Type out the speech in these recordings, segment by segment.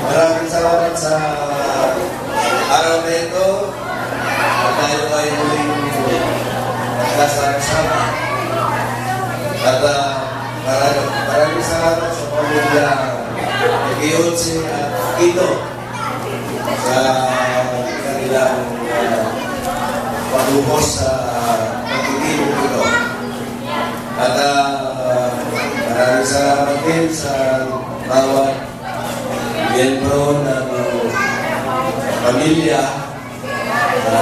Maraming salamat sa araw na ito. At tayo ay muling kasama. At maraming salamat sa pamilya Kiyotsi at Kito sa kanilang pagbuhos sa pagtitipon ito. At maraming salamat din sa bawat miyembro ng pamilya na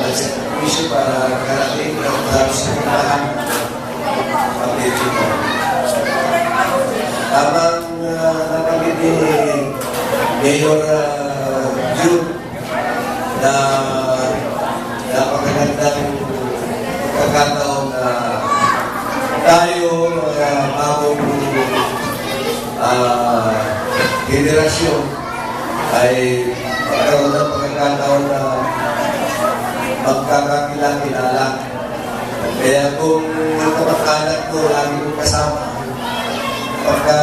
nagsakripisyo para karating ang simulahan pag-ibig ko. Habang nakamit ni Mayor June na napakagandang pagkakataon na tayo bagong generasyon ay magkaroon ng pagkakataon na magkakakilala. Kaya kung kamag-anak ko lagi kong kasama, pagka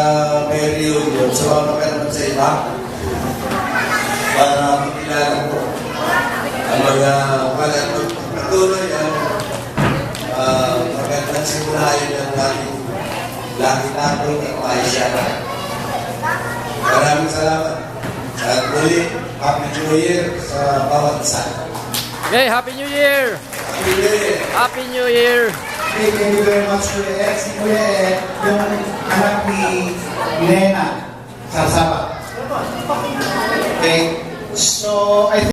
may reunion, sumama ka naman sa iba para makilala ko ang mga patuloy ang magandang simulahin ng ating langit natin at maisyanan. Maraming salamat. At muli, Happy New Year sa bawat isa. Okay, Happy New Year! Happy New Year! Happy New Year! Thank you very much, Kuya Ed. Si Kuya Ed, yung anak ni Lena Sarsaba. Okay, so I think